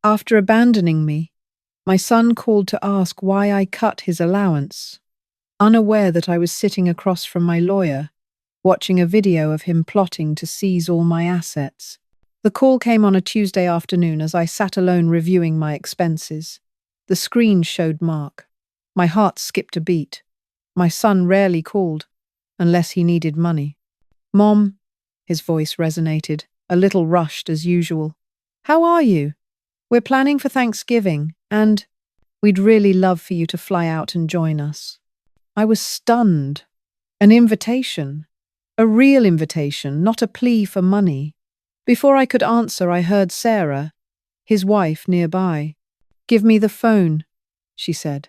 After abandoning me, my son called to ask why I cut his allowance, unaware that I was sitting across from my lawyer, watching a video of him plotting to seize all my assets. The call came on a Tuesday afternoon as I sat alone reviewing my expenses. The screen showed Mark. My heart skipped a beat. My son rarely called, unless he needed money. "Mom," his voice resonated, a little rushed as usual. "How are you? We're planning for Thanksgiving, and we'd really love for you to fly out and join us." I was stunned. An invitation. A real invitation, not a plea for money. Before I could answer, I heard Sarah, his wife, nearby. "Give me the phone," she said.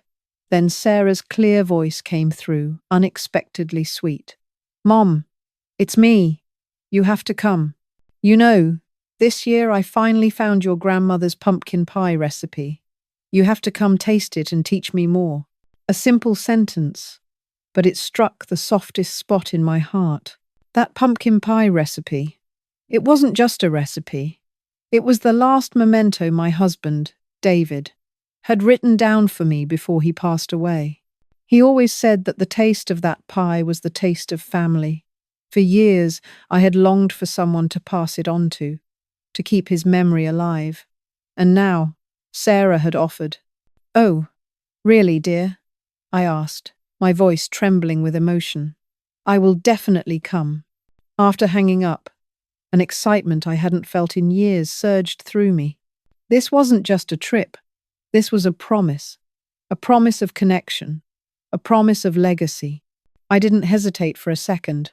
Then Sarah's clear voice came through, unexpectedly sweet. "Mom, it's me. You have to come. You know, this year I finally found your grandmother's pumpkin pie recipe. You have to come taste it and teach me more." A simple sentence, but it struck the softest spot in my heart. That pumpkin pie recipe. It wasn't just a recipe. It was the last memento my husband, David, had written down for me before he passed away. He always said that the taste of that pie was the taste of family. For years, I had longed for someone to pass it on to keep his memory alive. And now, Sarah had offered. "Oh, really, dear?" I asked, my voice trembling with emotion. "I will definitely come." After hanging up, an excitement I hadn't felt in years surged through me. This wasn't just a trip. This was a promise of connection, a promise of legacy. I didn't hesitate for a second.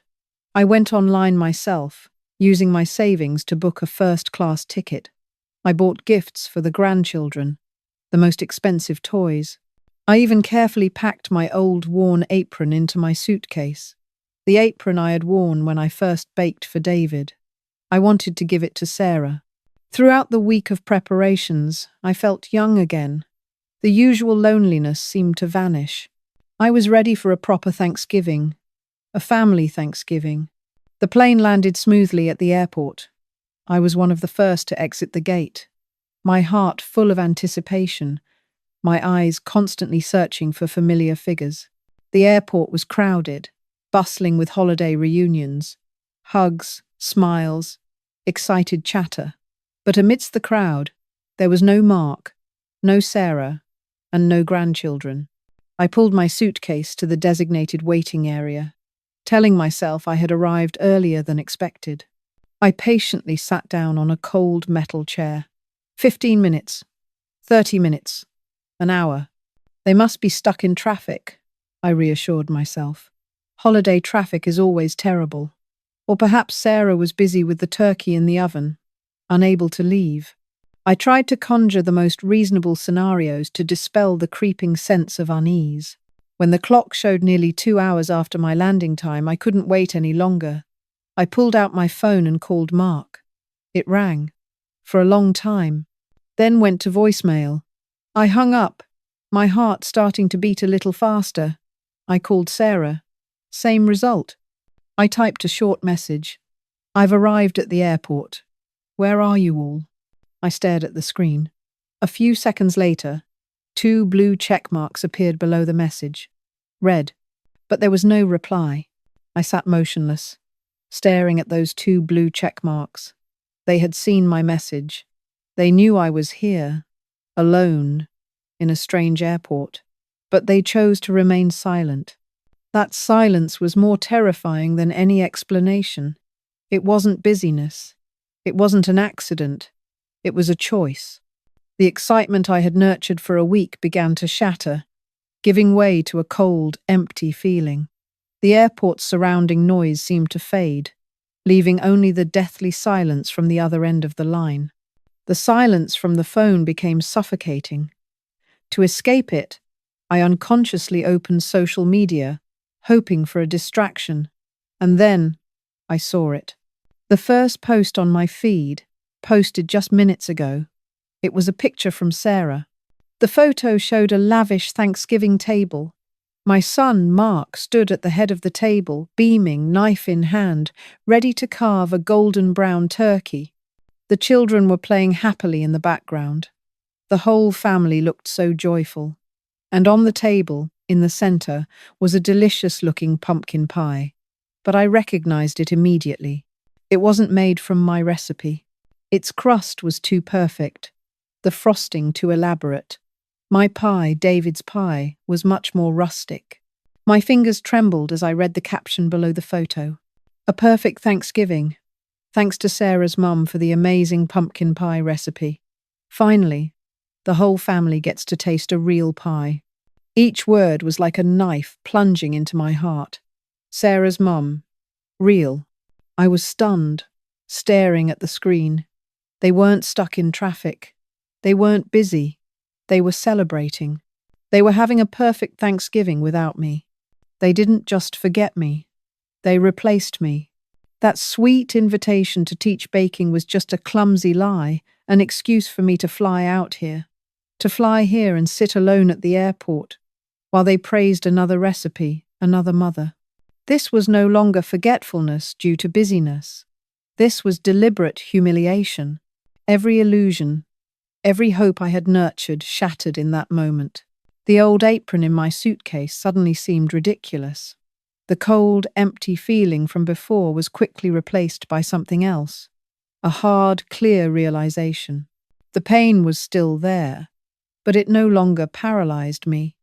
I went online myself, using my savings to book a first-class ticket. I bought gifts for the grandchildren, the most expensive toys. I even carefully packed my old worn apron into my suitcase, the apron I had worn when I first baked for David. I wanted to give it to Sarah. Throughout the week of preparations, I felt young again. The usual loneliness seemed to vanish. I was ready for a proper Thanksgiving, a family Thanksgiving. The plane landed smoothly at the airport. I was one of the first to exit the gate, my heart full of anticipation, my eyes constantly searching for familiar figures. The airport was crowded, bustling with holiday reunions, hugs, smiles, excited chatter. But amidst the crowd, there was no Mark, no Sarah, and no grandchildren. I pulled my suitcase to the designated waiting area, telling myself I had arrived earlier than expected. I patiently sat down on a cold metal chair. 15 minutes, 30 minutes, an hour. They must be stuck in traffic, I reassured myself. Holiday traffic is always terrible. Or perhaps Sarah was busy with the turkey in the oven, unable to leave. I tried to conjure the most reasonable scenarios to dispel the creeping sense of unease. When the clock showed nearly 2 hours after my landing time, I couldn't wait any longer. I pulled out my phone and called Mark. It rang, for a long time, then went to voicemail. I hung up, my heart starting to beat a little faster. I called Sarah. Same result. I typed a short message. "I've arrived at the airport. Where are you all?" I stared at the screen. A few seconds later, 2 blue check marks appeared below the message. Read, but there was no reply. I sat motionless, staring at those 2 blue check marks. They had seen my message. They knew I was here, alone, in a strange airport. But they chose to remain silent. That silence was more terrifying than any explanation. It wasn't busyness. It wasn't an accident. It was a choice. The excitement I had nurtured for a week began to shatter, giving way to a cold, empty feeling. The airport's surrounding noise seemed to fade, leaving only the deathly silence from the other end of the line. The silence from the phone became suffocating. To escape it, I unconsciously opened social media, hoping for a distraction. And then I saw it. The first post on my feed, posted just minutes ago. It was a picture from Sarah. The photo showed a lavish Thanksgiving table. My son, Mark, stood at the head of the table, beaming, knife in hand, ready to carve a golden brown turkey. The children were playing happily in the background. The whole family looked so joyful. And on the table, in the center, was a delicious-looking pumpkin pie. But I recognized it immediately. It wasn't made from my recipe. Its crust was too perfect, the frosting too elaborate. My pie, David's pie, was much more rustic. My fingers trembled as I read the caption below the photo. A perfect Thanksgiving. Thanks to Sarah's mum for the amazing pumpkin pie recipe. Finally, the whole family gets to taste a real pie. Each word was like a knife plunging into my heart. Sarah's mum. Real. I was stunned, staring at the screen. They weren't stuck in traffic. They weren't busy. They were celebrating. They were having a perfect Thanksgiving without me. They didn't just forget me. They replaced me. That sweet invitation to teach baking was just a clumsy lie, an excuse for me to fly out here. To fly here and sit alone at the airport, while they praised another recipe, another mother. This was no longer forgetfulness due to busyness. This was deliberate humiliation. Every illusion, every hope I had nurtured shattered in that moment. The old apron in my suitcase suddenly seemed ridiculous. The cold, empty feeling from before was quickly replaced by something else. A hard, clear realization. The pain was still there, but it no longer paralyzed me.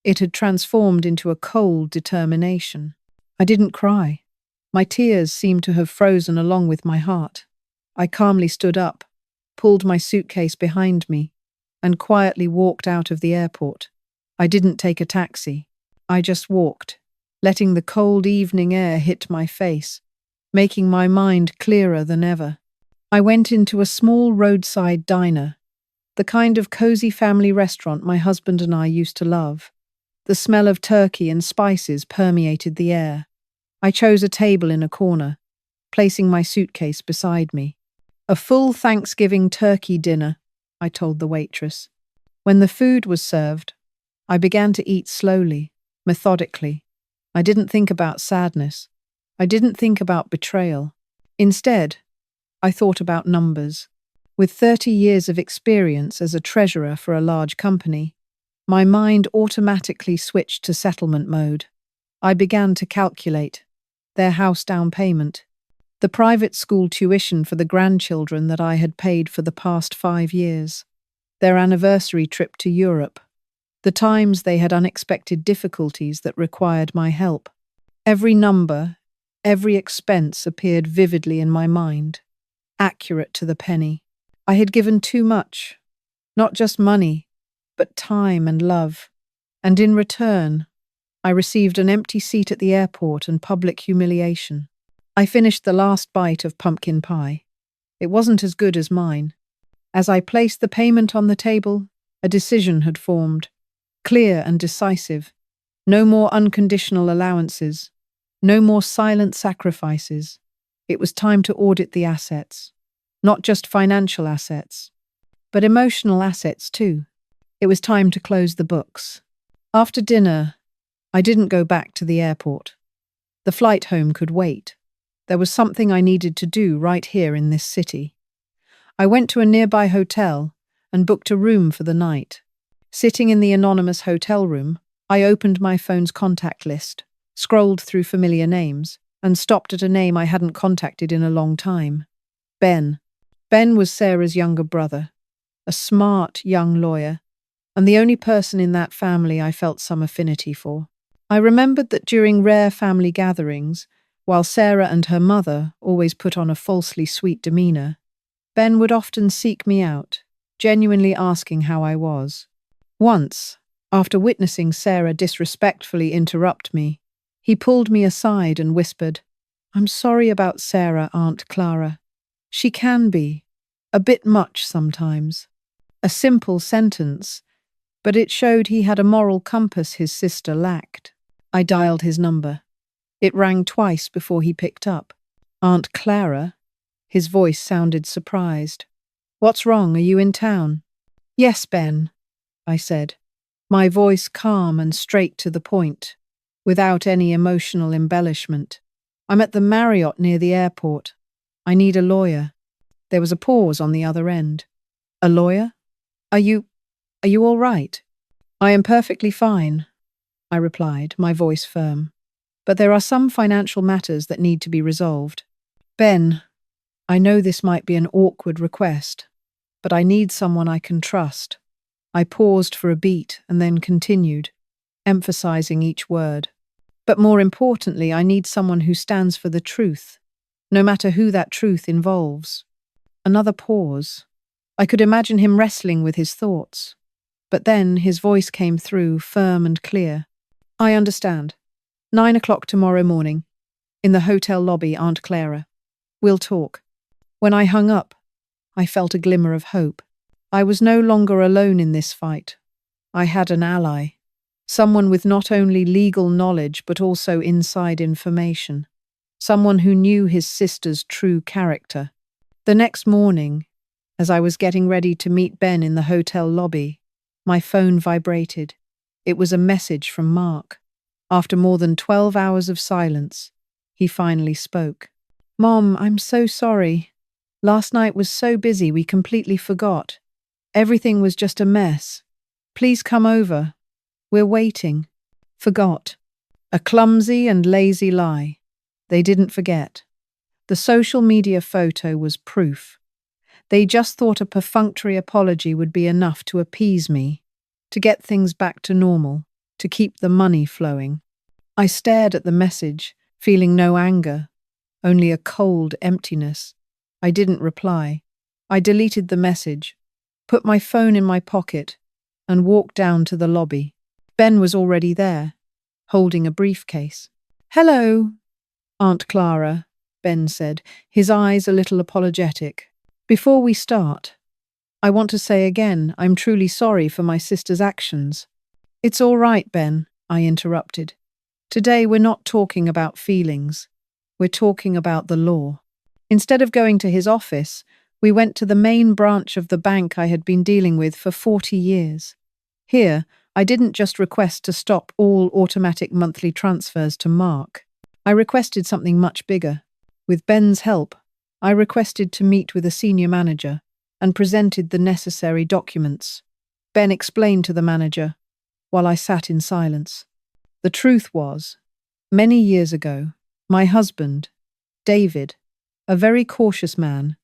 It had transformed into a cold determination. I didn't cry. My tears seemed to have frozen along with my heart. I calmly stood up, pulled my suitcase behind me, and quietly walked out of the airport. I didn't take a taxi. I just walked, letting the cold evening air hit my face, making my mind clearer than ever. I went into a small roadside diner, the kind of cozy family restaurant my husband and I used to love. The smell of turkey and spices permeated the air. I chose a table in a corner, placing my suitcase beside me. A full Thanksgiving turkey dinner, I told the waitress. When the food was served, I began to eat slowly, methodically. I didn't think about sadness. I didn't think about betrayal. Instead, I thought about numbers. With 30 years of experience as a treasurer for a large company, my mind automatically switched to settlement mode. I began to calculate their house down payment, the private school tuition for the grandchildren that I had paid for the past 5 years, their anniversary trip to Europe, the times they had unexpected difficulties that required my help. Every number, every expense appeared vividly in my mind, accurate to the penny. I had given too much, not just money, but time and love. And in return, I received an empty seat at the airport and public humiliation. I finished the last bite of pumpkin pie. It wasn't as good as mine. As I placed the payment on the table, a decision had formed, clear and decisive. No more unconditional allowances. No more silent sacrifices. It was time to audit the assets. Not just financial assets, but emotional assets too. It was time to close the books. After dinner, I didn't go back to the airport. The flight home could wait. There was something I needed to do right here in this city. I went to a nearby hotel and booked a room for the night. Sitting in the anonymous hotel room, I opened my phone's contact list, scrolled through familiar names, and stopped at a name I hadn't contacted in a long time. Ben. Ben was Sarah's younger brother, a smart young lawyer, and the only person in that family I felt some affinity for. I remembered that during rare family gatherings, while Sarah and her mother always put on a falsely sweet demeanor, Ben would often seek me out, genuinely asking how I was. Once, after witnessing Sarah disrespectfully interrupt me, he pulled me aside and whispered, "I'm sorry about Sarah, Aunt Clara. She can be a bit much sometimes." A simple sentence, but it showed he had a moral compass his sister lacked. I dialed his number. It rang twice before he picked up. "Aunt Clara?" His voice sounded surprised. "What's wrong? Are you in town?" "Yes, Ben," I said, my voice calm and straight to the point, without any emotional embellishment. "I'm at the Marriott near the airport. I need a lawyer." There was a pause on the other end. "A lawyer? Are you Are you all right? I am perfectly fine, I replied, my voice firm. But there are some financial matters that need to be resolved. Ben, I know this might be an awkward request, but I need someone I can trust. I paused for a beat and then continued, emphasizing each word. But more importantly, I need someone who stands for the truth, no matter who that truth involves. Another pause. I could imagine him wrestling with his thoughts. But then his voice came through, firm and clear. I understand. 9 o'clock tomorrow morning. In the hotel lobby, Aunt Clara. We'll talk. When I hung up, I felt a glimmer of hope. I was no longer alone in this fight. I had an ally. Someone with not only legal knowledge but also inside information. Someone who knew his sister's true character. The next morning, as I was getting ready to meet Ben in the hotel lobby, my phone vibrated. It was a message from Mark. After more than 12 hours of silence, he finally spoke. Mom, I'm so sorry. Last night was so busy we completely forgot. Everything was just a mess. Please come over. We're waiting. Forgot. A clumsy and lazy lie. They didn't forget. The social media photo was proof. They just thought a perfunctory apology would be enough to appease me, to get things back to normal, to keep the money flowing. I stared at the message, feeling no anger, only a cold emptiness. I didn't reply. I deleted the message, put my phone in my pocket, and walked down to the lobby. Ben was already there, holding a briefcase. Hello, Aunt Clara, Ben said, his eyes a little apologetic. Before we start, I want to say again, I'm truly sorry for my sister's actions. It's all right, Ben, I interrupted. Today we're not talking about feelings. We're talking about the law. Instead of going to his office, we went to the main branch of the bank I had been dealing with for 40 years. Here, I didn't just request to stop all automatic monthly transfers to Mark. I requested something much bigger. With Ben's help, I requested to meet with a senior manager and presented the necessary documents. Ben explained to the manager, while I sat in silence. The truth was, many years ago, my husband, David, a very cautious man,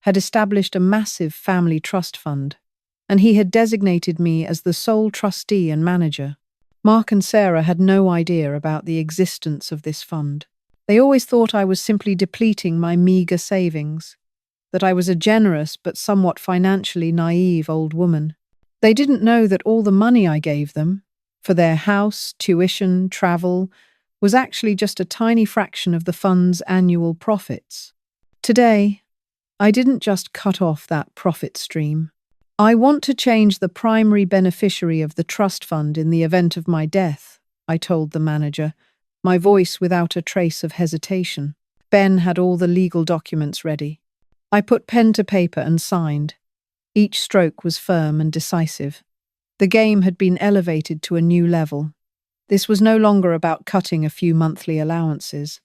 had established a massive family trust fund, and he had designated me as the sole trustee and manager. Mark and Sarah had no idea about the existence of this fund. They always thought I was simply depleting my meager savings, that I was a generous but somewhat financially naive old woman. They didn't know that all the money I gave them, for their house, tuition, travel, was actually just a tiny fraction of the fund's annual profits. Today, I didn't just cut off that profit stream. I want to change the primary beneficiary of the trust fund in the event of my death, I told the manager, my voice without a trace of hesitation. Ben had all the legal documents ready. I put pen to paper and signed. Each stroke was firm and decisive. The game had been elevated to a new level. This was no longer about cutting a few monthly allowances.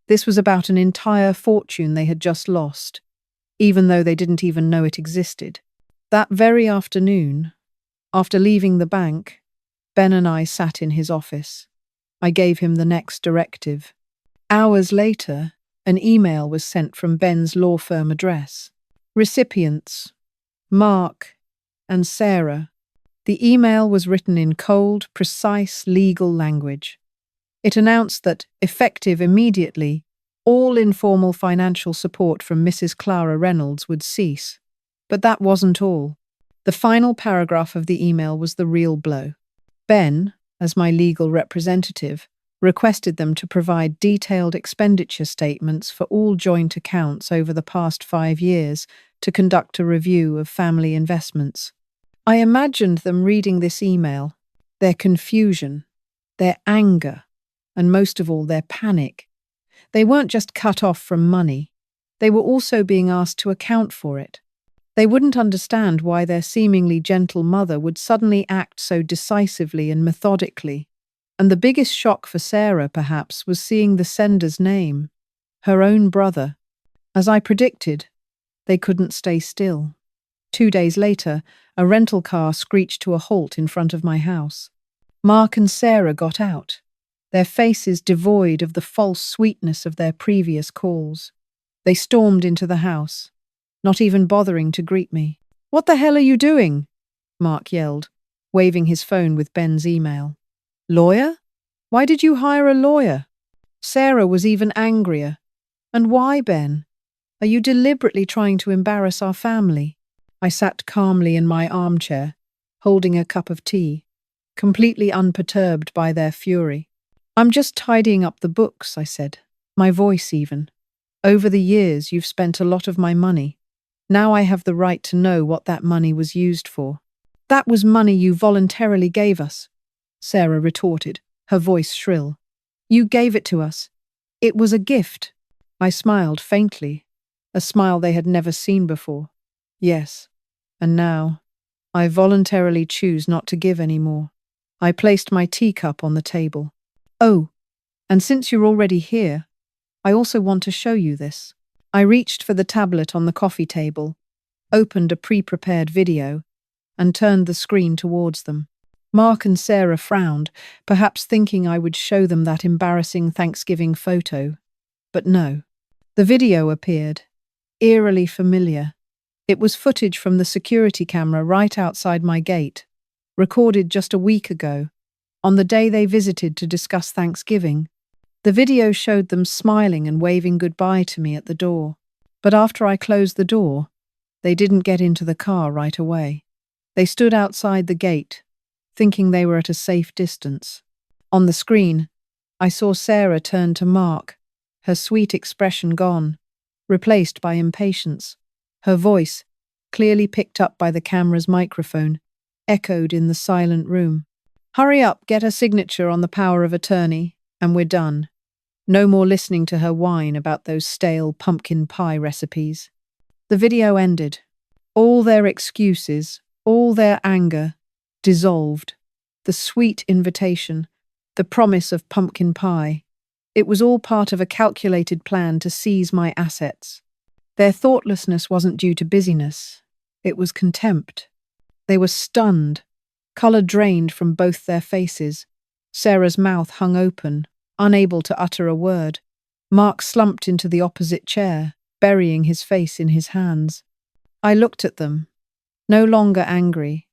This was about an entire fortune they had just lost, even though they didn't even know it existed. That very afternoon, after leaving the bank, Ben and I sat in his office. I gave him the next directive. Hours later, an email was sent from Ben's law firm address. Recipients: Mark and Sarah. The email was written in cold, precise legal language. It announced that, effective immediately, all informal financial support from Mrs. Clara Reynolds would cease. But that wasn't all. The final paragraph of the email was the real blow. Ben, as my legal representative, requested them to provide detailed expenditure statements for all joint accounts over the past 5 years to conduct a review of family investments. I imagined them reading this email, their confusion, their anger, and most of all, their panic. They weren't just cut off from money. They were also being asked to account for it. They wouldn't understand why their seemingly gentle mother would suddenly act so decisively and methodically. And the biggest shock for Sarah, perhaps, was seeing the sender's name, her own brother. As I predicted, they couldn't stay still. 2 days later, a rental car screeched to a halt in front of my house. Mark and Sarah got out, their faces devoid of the false sweetness of their previous calls. They stormed into the house, not even bothering to greet me. "What the hell are you doing?" Mark yelled, waving his phone with Ben's email. "Lawyer? Why did you hire a lawyer?" Sarah was even angrier. "And why, Ben? Are you deliberately trying to embarrass our family?" I sat calmly in my armchair, holding a cup of tea, completely unperturbed by their fury. "I'm just tidying up the books," I said, my voice even. "Over the years, you've spent a lot of my money. Now I have the right to know what that money was used for." "That was money you voluntarily gave us," Sarah retorted, her voice shrill. "You gave it to us. It was a gift." I smiled faintly, a smile they had never seen before. "Yes, and now I voluntarily choose not to give any more." I placed my teacup on the table. "Oh, and since you're already here, I also want to show you this." I reached for the tablet on the coffee table, opened a pre-prepared video, and turned the screen towards them. Mark and Sarah frowned, perhaps thinking I would show them that embarrassing Thanksgiving photo. But no. The video appeared, eerily familiar. It was footage from the security camera right outside my gate, recorded just a week ago, on the day they visited to discuss Thanksgiving. The video showed them smiling and waving goodbye to me at the door. But after I closed the door, they didn't get into the car right away. They stood outside the gate, thinking they were at a safe distance. On the screen, I saw Sarah turn to Mark, her sweet expression gone, replaced by impatience. Her voice, clearly picked up by the camera's microphone, echoed in the silent room. "Hurry up, get a signature on the power of attorney, and we're done. No more listening to her whine about those stale pumpkin pie recipes." The video ended. All their excuses, all their anger, dissolved. The sweet invitation, the promise of pumpkin pie. It was all part of a calculated plan to seize my assets. Their thoughtlessness wasn't due to busyness. It was contempt. They were stunned, colour drained from both their faces. Sarah's mouth hung open, unable to utter a word. Mark slumped into the opposite chair, burying his face in his hands. I looked at them, no longer angry,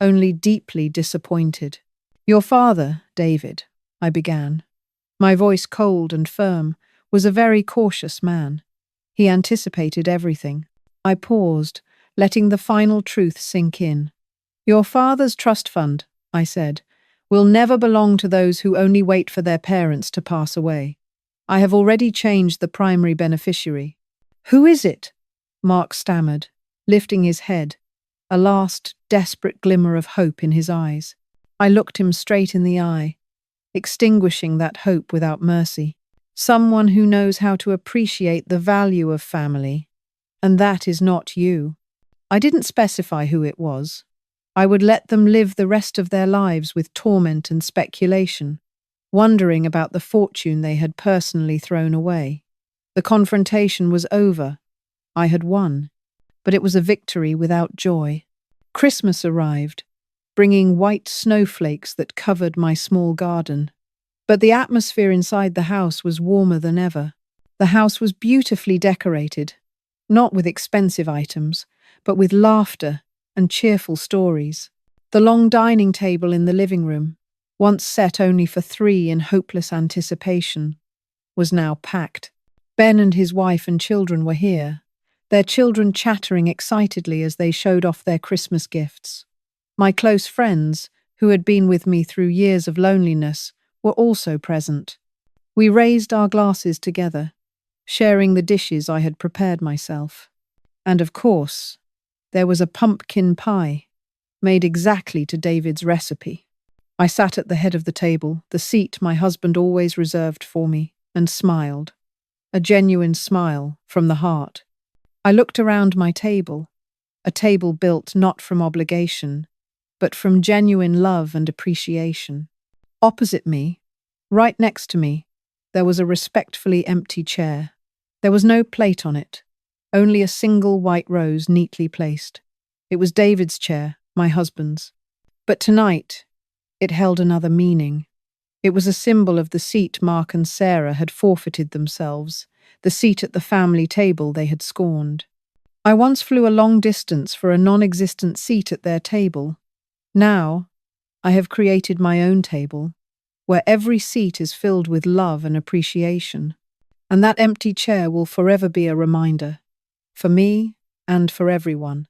only deeply disappointed. "Your father, David," I began, my voice cold and firm, was a very cautious man. He anticipated everything. I paused, letting the final truth sink in. "Your father's trust fund," I said, "will never belong to those who only wait for their parents to pass away. I have already changed the primary beneficiary." "Who is it?" Mark stammered, lifting his head, a last desperate glimmer of hope in his eyes. I looked him straight in the eye, extinguishing that hope without mercy. "Someone who knows how to appreciate the value of family, and that is not you." I didn't specify who it was. I would let them live the rest of their lives with torment and speculation, wondering about the fortune they had personally thrown away. The confrontation was over. I had won, but it was a victory without joy. Christmas arrived, bringing white snowflakes that covered my small garden. But the atmosphere inside the house was warmer than ever. The house was beautifully decorated, not with expensive items, but with laughter and cheerful stories. The long dining table in the living room, once set only for three in hopeless anticipation, was now packed. Ben and his wife and children were here, their children chattering excitedly as they showed off their Christmas gifts. My close friends, who had been with me through years of loneliness, were also present. We raised our glasses together, sharing the dishes I had prepared myself. And of course, there was a pumpkin pie, made exactly to David's recipe. I sat at the head of the table, the seat my husband always reserved for me, and smiled. A genuine smile from the heart. I looked around my table, a table built not from obligation, but from genuine love and appreciation. Opposite me, right next to me, there was a respectfully empty chair. There was no plate on it, only a single white rose neatly placed. It was David's chair, my husband's. But tonight, it held another meaning. It was a symbol of the seat Mark and Sarah had forfeited themselves, the seat at the family table they had scorned. I once flew a long distance for a non-existent seat at their table. Now, I have created my own table, where every seat is filled with love and appreciation. And that empty chair will forever be a reminder, for me and for everyone.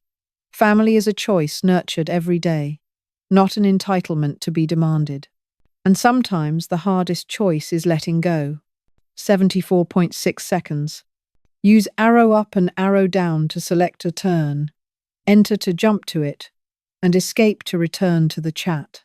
Family is a choice nurtured every day, not an entitlement to be demanded. And sometimes the hardest choice is letting go. 74.6 seconds. Use arrow up and arrow down to select a turn, enter to jump to it, and escape to return to the chat.